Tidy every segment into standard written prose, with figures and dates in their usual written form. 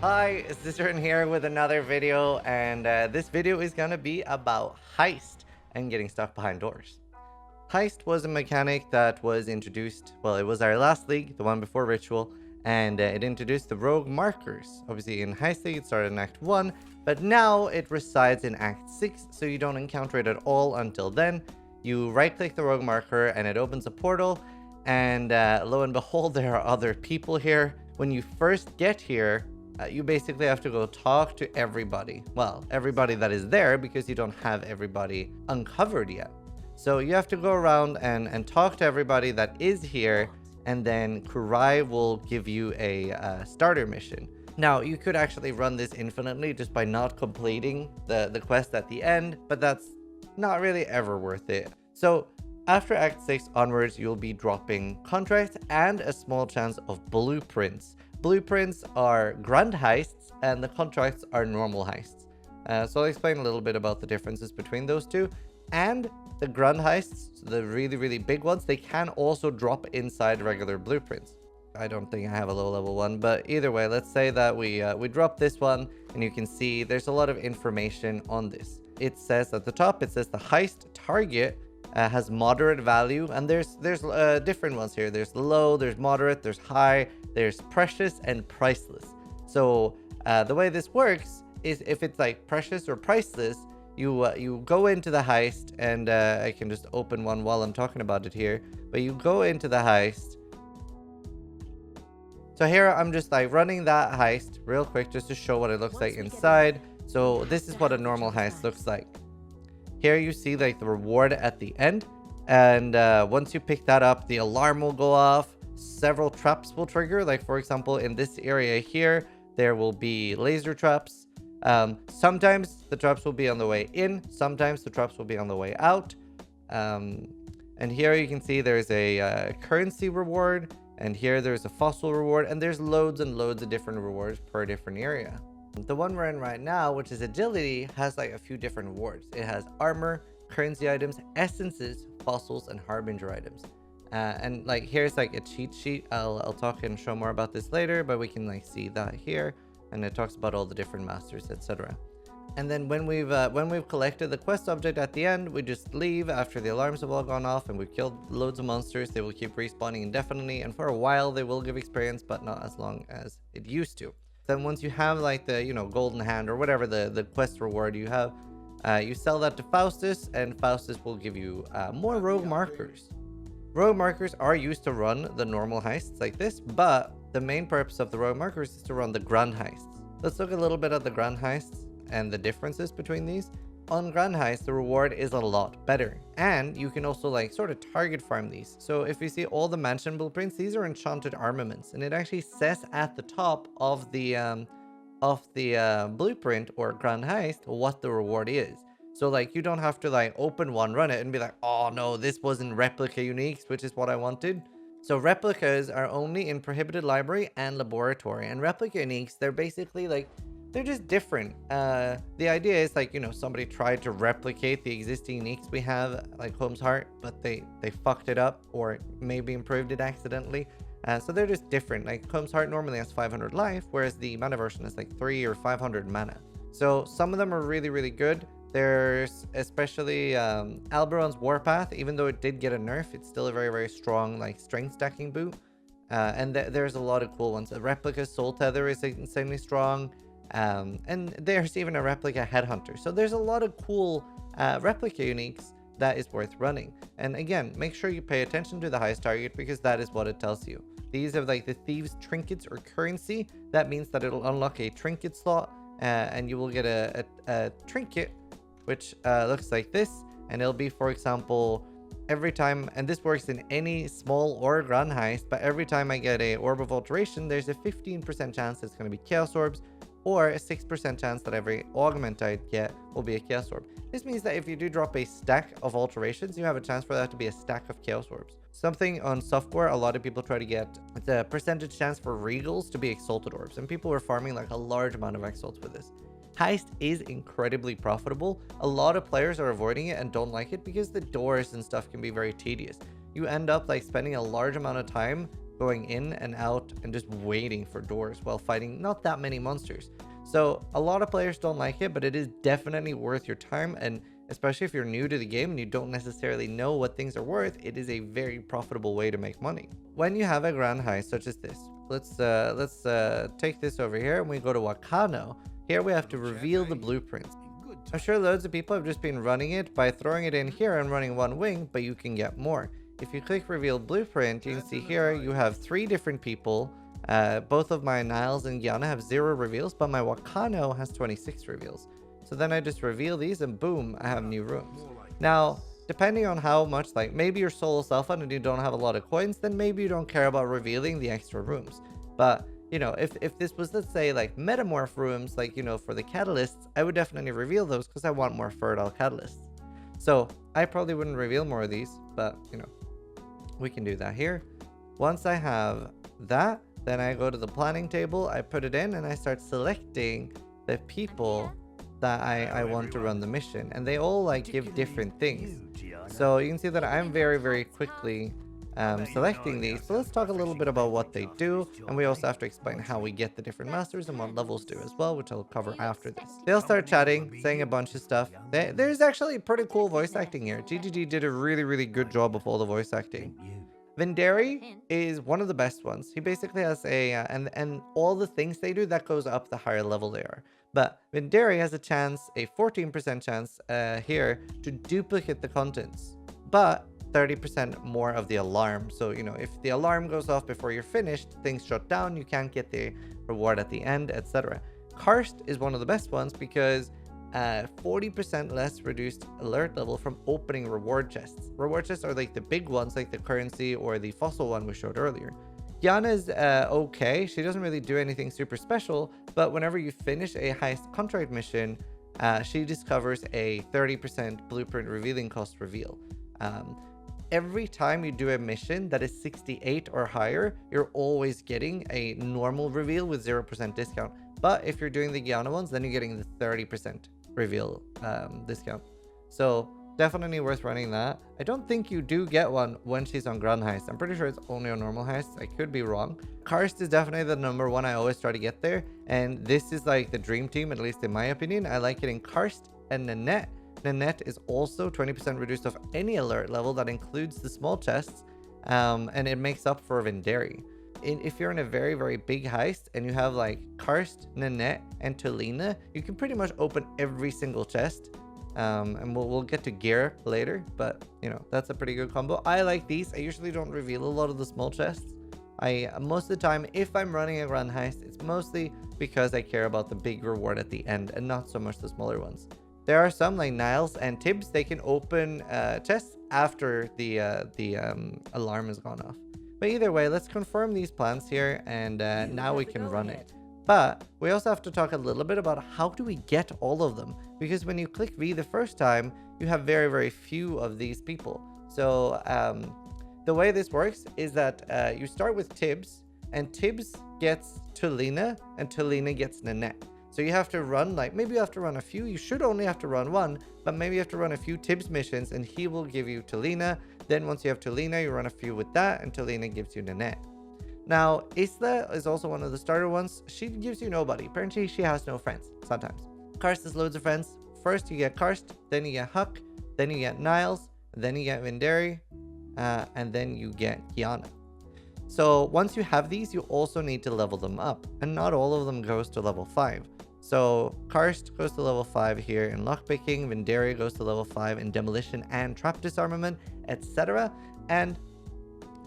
Hi, it's Zizaran here with another video, and this video is gonna be about Heist and getting stuck behind doors. Heist was a mechanic that was introduced, well, it was our last league, the one before Ritual, and it introduced the rogue markers. Obviously in Heist League it started in Act 1, but now it resides in Act 6, so you don't encounter it at all until then. You right click the rogue marker and it opens a portal, and lo and behold, there are other people here. When you first get here, you basically have to go talk to everybody. Well, everybody that is there, because you don't have everybody uncovered yet. So you have to go around and talk to everybody that is here, and then Kurai will give you a starter mission. Now, you could actually run this infinitely just by not completing the quest at the end, but that's not really ever worth it. So after Act 6 onwards, you'll be dropping contracts and a small chance of blueprints. Blueprints are grand heists and the contracts are normal heists. So I'll explain a little bit about the differences between those two. And the grand heists, the really big ones, they can also drop inside regular blueprints. I don't think I have a low level one, but either way, let's say that we drop this one, and you can see there's a lot of information on this. It says at the top, it says the heist target has moderate value, and there's different ones here. There's low, there's moderate, there's high, there's precious and priceless. So the way this works is if it's like precious or priceless, you go into the heist, and I can just open one while I'm talking about it here, but you go into the heist. So here I'm just like running that heist real quick just to show what it looks like inside. So this is what a normal heist looks like. Here you see like the reward at the end, and once you pick that up, the alarm will go off. Several traps will trigger, like for example in this area here there will be laser traps. Sometimes the traps will be on the way in, sometimes the traps will be on the way out. And here you can see there's a currency reward, and here there's a fossil reward, and there's loads and loads of different rewards per different area. The one we're in right now, which is agility, has like a few different rewards. It has armor, currency items, essences, fossils, and harbinger items. And like here's like a cheat sheet. I'll talk and show more about this later, but we can like see that here, and it talks about all the different masters, etc. And then when we've collected the quest object at the end, we just leave after the alarms have all gone off and we've killed loads of monsters. They will keep respawning indefinitely, and for a while they will give experience, but not as long as it used to. Then once you have like the golden hand or whatever the quest reward you have, you sell that to Faustus, and Faustus will give you more rogue markers. Rogue markers are used to run the normal heists like this, but the main purpose of the rogue markers is to run the grand heists. Let's look a little bit at the grand heists and the differences between these. On grand heist, the reward is a lot better, and you can also like sort of target farm these. So if you see all the mansion blueprints, these are enchanted armaments, and it actually says at the top of the blueprint or grand heist what the reward is. So like you don't have to like open one, run it, and be like, oh no, this wasn't replica uniques, which is what I wanted. So replicas are only in prohibited library and laboratory, and replica uniques, they're basically like, they're just different. The idea is like, somebody tried to replicate the existing uniques we have, like Home's Heart, but they fucked it up, or maybe improved it accidentally. So they're just different. Like Home's Heart normally has 500 life, whereas the mana version is like 300 or 500 mana. So some of them are really good. There's especially Alberon's Warpath. Even though it did get a nerf, it's still a very strong like strength stacking boot. And there's a lot of cool ones. A Replica Soul Tether is insanely strong. And there's even a replica headhunter. So there's a lot of cool replica uniques that is worth running. And again, make sure you pay attention to the heist target, because that is what it tells you. These are like the thieves trinkets or currency. That means that it'll unlock a trinket slot, and you will get a trinket which looks like this, and it'll be, for example, every time, and this works in any small or grand heist, but every time I get a orb of alteration, there's a 15% chance it's going to be chaos orbs, or a 6% chance that every augment I get will be a chaos orb. This means that if you do drop a stack of alterations, you have a chance for that to be a stack of chaos orbs. Something on software a lot of people try to get the percentage chance for regals to be exalted orbs, and people were farming like a large amount of exalts with this. Heist is incredibly profitable. A lot of players are avoiding it and don't like it because the doors and stuff can be very tedious. You end up like spending a large amount of time going in and out and just waiting for doors while fighting not that many monsters. So a lot of players don't like it, but it is definitely worth your time. And especially if you're new to the game and you don't necessarily know what things are worth, it is a very profitable way to make money. When you have a grand heist such as this, let's take this over here and we go to Wakano. Here we have to reveal the blueprints. I'm sure loads of people have just been running it by throwing it in here and running one wing, but you can get more. If you click reveal blueprint, you can see here you have 3 different people. Both of my Niles and Gianna have 0 reveals, but my Wakano has 26 reveals. So then I just reveal these and boom, I have new rooms. Now, depending on how much, like maybe you're solo self and you don't have a lot of coins, then maybe you don't care about revealing the extra rooms. But you know, if this was, let's say, like metamorph rooms, like, you know, for the catalysts, I would definitely reveal those because I want more fertile catalysts. So I probably wouldn't reveal more of these, but you know, we can do that here. Once I have that, then I go to the planning table, I put it in and I start selecting the people that I want to run the mission, and they all like give different things. So you can see that I'm very quickly selecting these. So let's talk a little bit about what they do, and we also have to explain how we get the different masters and what levels do as well, which I'll cover after this. They'll start chatting, saying a bunch of stuff. There's actually pretty cool voice acting here. GGG did a really good job of all the voice acting. Venderi is one of the best ones. He basically has a and all the things they do, that goes up the higher level they are. But Venderi has a chance, a 14% chance here to duplicate the contents, but 30% more of the alarm. So, you know, if the alarm goes off before you're finished, things shut down, you can't get the reward at the end, etc. Karst is one of the best ones because 40% less reduced alert level from opening reward chests. Reward chests are like the big ones, like the currency or the fossil one we showed earlier. Yana is okay. She doesn't really do anything super special, but whenever you finish a heist contract mission, she discovers a 30% blueprint revealing cost reveal. Every time you do a mission that is 68 or higher, you're always getting a normal reveal with 0% discount. But if you're doing the Gianna ones, then you're getting the 30% reveal discount. So definitely worth running that. I don't think you do get one when she's on Grand Heist. I'm pretty sure it's only on normal Heist. I could be wrong. Karst is definitely the number one I always try to get there. And this is like the dream team, at least in my opinion. I like getting Karst and Nanette. Nanette is also 20% reduced of any alert level. That includes the small chests. And it makes up for Venderi. If you're in a very big heist and you have like Karst, Nanette, and Tolina, you can pretty much open every single chest. And we'll get to gear later, but you know, that's a pretty good combo. I like these. I usually don't reveal a lot of the small chests. Most of the time, if I'm running a grand heist, it's mostly because I care about the big reward at the end and not so much the smaller ones. There are some like Niles and Tibbs, they can open chests after the alarm has gone off. But either way, let's confirm these plans here, and now we can run it. But we also have to talk a little bit about how do we get all of them, because when you click V the first time, you have very few of these people. So the way this works is that you start with Tibbs, and Tibbs gets Tolina, and Tolina gets Nanette. So you have to run, like, maybe you have to run a few. You should only have to run one, but maybe you have to run a few Tibbs missions, and he will give you Tolina. Then once you have Tolina, you run a few with that, and Tolina gives you Nanette. Now, Isla is also one of the starter ones. She gives you nobody. Apparently, she has no friends, sometimes. Karst has loads of friends. First, you get Karst, then you get Huck, then you get Niles, then you get Venderi, and then you get Gianna. So once you have these, you also need to level them up, and not all of them goes to level 5. So Karst goes to level 5 here in lockpicking, Venderi goes to level 5 in demolition and trap disarmament, etc. And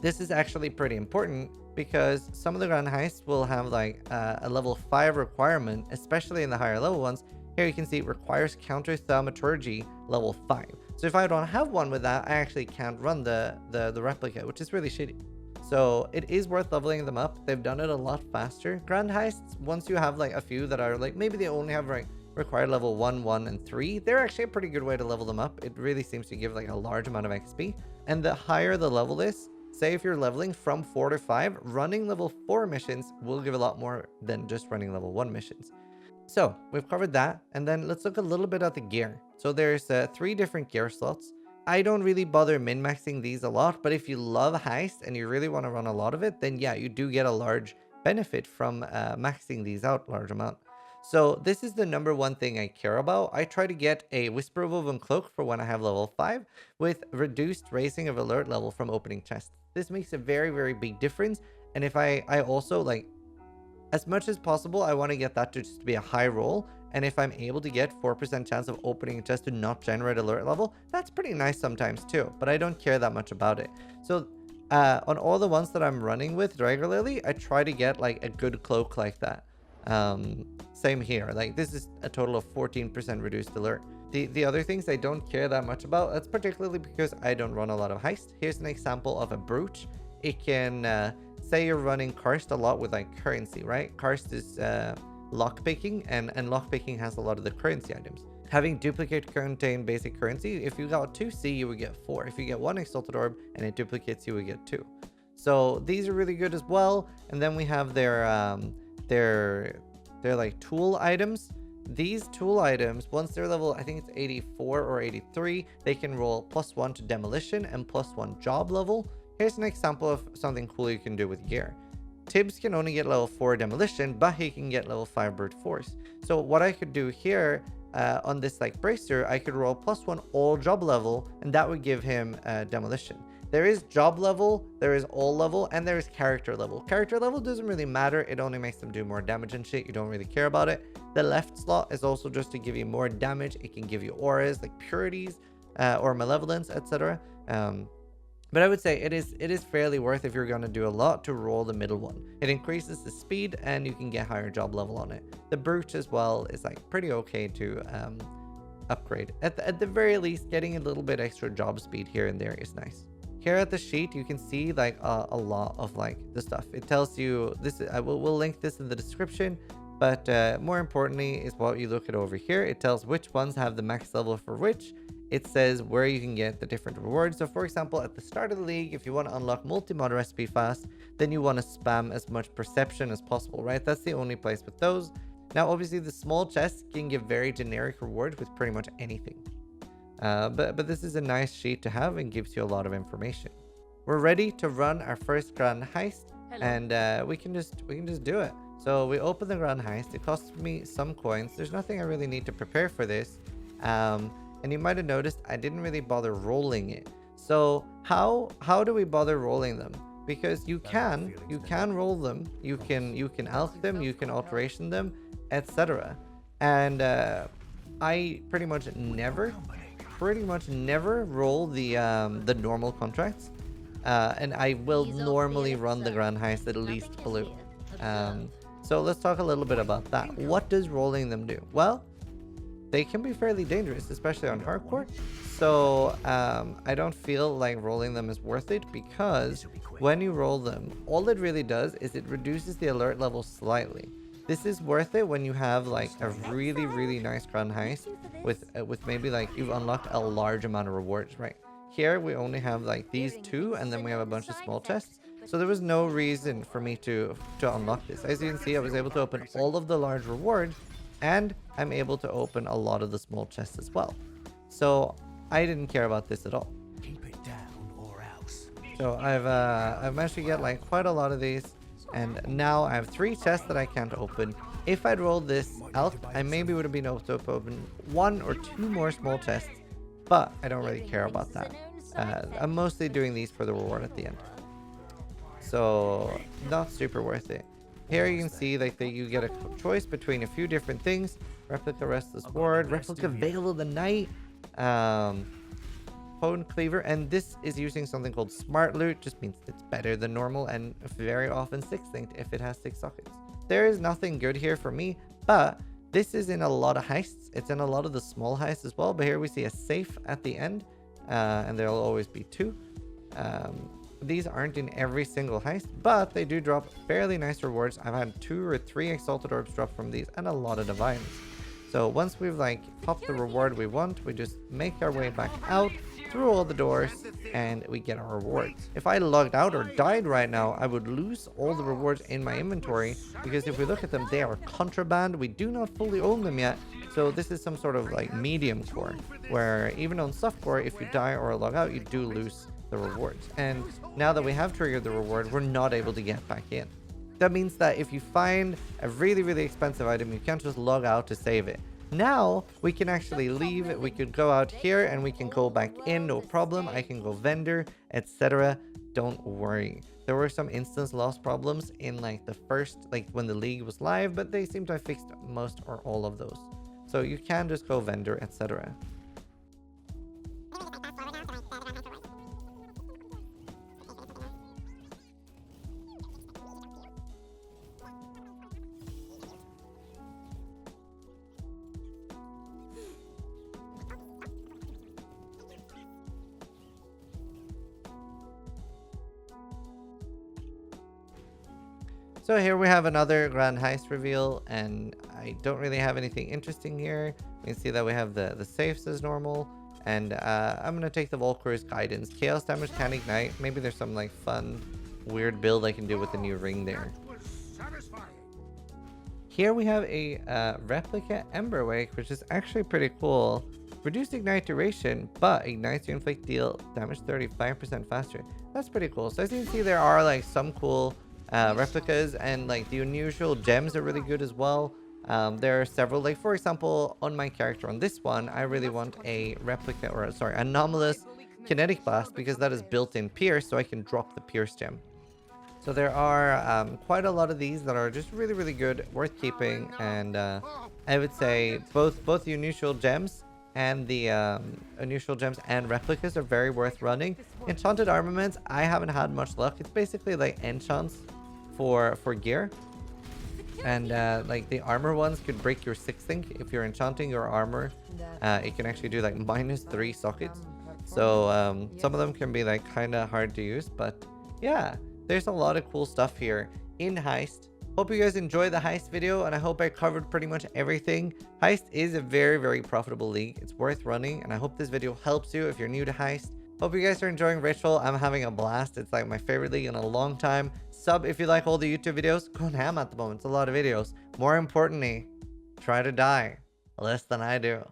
this is actually pretty important because some of the grand heists will have like a level 5 requirement, especially in the higher level ones. Here you can see it requires counter thaumaturgy level 5. So if I don't have one with that, I actually can't run the replica, which is really shitty. So it is worth leveling them up. They've done it a lot faster. Grand heists, once you have like a few that are like, maybe they only have like required level 1, 1, and 3, they're actually a pretty good way to level them up. It really seems to give like a large amount of XP. And the higher the level is, say if you're leveling from 4 to 5, running level 4 missions will give a lot more than just running level 1 missions. So we've covered that, and then let's look a little bit at the gear. So there's 3 different gear slots. I don't really bother min-maxing these a lot, but if you love Heist and you really want to run a lot of it, then yeah, you do get a large benefit from maxing these out large amount. So this is the number one thing I care about. I try to get a Whisper of Woven Cloak for when I have level 5 with reduced raising of alert level from opening chests. This makes a very, very big difference. And if I also like, as much as possible, I want to get that to just be a high roll. And if I'm able to get 4% chance of opening a chest to not generate alert level, that's pretty nice sometimes too. But I don't care that much about it. So on all the ones that I'm running with regularly, I try to get like a good cloak like that. Same here. Like this is a total of 14% reduced alert. The other things I don't care that much about. That's particularly because I don't run a lot of Heist. Here's an example of a brooch. It can say you're running Karst a lot with like currency, right? Karst is lockpicking, and lockpicking has a lot of the currency items. Having duplicate contain basic currency, if you got 2C, you would get 4. If you get 1 Exalted Orb and it duplicates, you would get 2. So these are really good as well. And then we have their like tool items. These tool items, once they're level, I think it's 84 or 83, they can roll +1 to demolition and +1 job level. Here's an example of something cool you can do with gear. Tibbs can only get level 4 demolition, but he can get level 5 brute force. So what I could do here on this like bracer, I could roll +1 all job level, and that would give him demolition. There is job level, there is all level, and there is character level. Character level doesn't really matter. It only makes them do more damage and shit. You don't really care about it. The left slot is also just to give you more damage. It can give you auras like purities or malevolence, etc. But I would say it is fairly worth if you're going to do a lot to roll the middle one. It increases the speed and you can get higher job level on it. The brooch as well is like pretty okay to upgrade. At the very least, getting a little bit extra job speed here and there is nice. Here at the sheet, you can see like a lot of like the stuff. It tells you this. We'll link this in the description. But more importantly is what you look at over here. It tells which ones have the max level for which. It says where you can get the different rewards. So for example, at the start of the league, if you want to unlock multi-mod recipe fast, then you want to spam as much perception as possible, right? That's the only place with those. Now, obviously, the small chests can give very generic rewards with pretty much anything. But this is a nice sheet to have and gives you a lot of information. We're ready to run our first grand heist. Hello. And we can just do it. So we open the grand heist. It costs me some coins. There's nothing I really need to prepare for this. And you might have noticed I didn't really bother rolling it. So how do we bother rolling them? Because you can roll them, you can alch them, you can alteration them, etc. And I pretty much never roll the normal contracts. And I will normally run the grand heist at least blue. So let's talk a little bit about that. What does rolling them do? Well, they can be fairly dangerous, especially on hardcore. So I don't feel like rolling them is worth it, because when you roll them, all it really does is it reduces the alert level slightly. This is worth it when you have like a really nice grand heist with maybe like you've unlocked a large amount of rewards, right? Here we only have like these two, and then we have a bunch of small chests. So there was no reason for me to unlock this. As you can see, I was able to open all of the large rewards, and I'm able to open a lot of the small chests as well. So I didn't care about this at all. Keep it down or else. So I've managed to get like quite a lot of these, and now I have 3 chests that I can't open. If I'd rolled this elk, I maybe would have been able to open 1 or 2 more small chests, but I don't really care about that. I'm mostly doing these for the reward at the end. So not super worth it. Here you can see like that you get a choice between a few different things. Replica Restless Ward, Replica Veil of the Night, Potent Cleaver, and this is using something called Smart Loot. Just means it's better than normal, and very often 6 linked if it has 6 sockets. There is nothing good here for me, but this is in a lot of heists. It's in a lot of the small heists as well, but here we see a safe at the end, and there'll always be 2. These aren't in every single heist, but they do drop fairly nice rewards. I've had 2 or 3 Exalted Orbs drop from these, and a lot of Divines. So once we've like popped the reward we want, we just make our way back out, through all the doors, and we get our rewards. If I logged out or died right now, I would lose all the rewards in my inventory, because if we look at them, they are contraband. We do not fully own them yet. So this is some sort of like medium core, where even on soft core, if you die or log out, you do lose the rewards. And now that we have triggered the reward, we're not able to get back in. That means that if you find a really, really expensive item, you can't just log out to save it. Now we can actually leave. We could go out here and we can go back in, no problem. I can go vendor, etc. Don't worry. There were some instance loss problems in like the first, like when the league was live, but they seem to have fixed most or all of those. So you can just go vendor, etc. So here we have another grand heist reveal, and I don't really have anything interesting here. You can see that we have the safes as normal, and I'm gonna take the Valkyrie's guidance. Chaos damage can ignite. Maybe there's some like fun, weird build I can do with the new ring there. Here we have a Replica Ember Wake, which is actually pretty cool. Reduced ignite duration, but ignites your inflict deal damage 35% faster. That's pretty cool. So as you can see, there are like some cool replicas, and like the unusual gems are really good as well. There are several, like for example, on my character on this one, I really want a replica, or sorry, anomalous kinetic blast, because that is built in pierce, so I can drop the pierce gem. So there are quite a lot of these that are just really, really good, worth keeping, and I would say both the unusual gems and the unusual gems and replicas are very worth running. Enchanted armaments, I haven't had much luck. It's basically like enchants for gear, and like the armor ones could break your 6th link. If you're enchanting your armor, it can actually do like -3 sockets. So some of them can be like kind of hard to use, but yeah, there's a lot of cool stuff here in Heist. Hope you guys enjoyed the Heist video, and I hope I covered pretty much everything. Heist is a very, very profitable league. It's worth running, and I hope this video helps you if you're new to Heist. Hope you guys are enjoying Ritual. I'm having a blast. It's like my favorite league in a long time. Sub if you like all the YouTube videos. Going ham at the moment. It's a lot of videos. More importantly, try to die less than I do.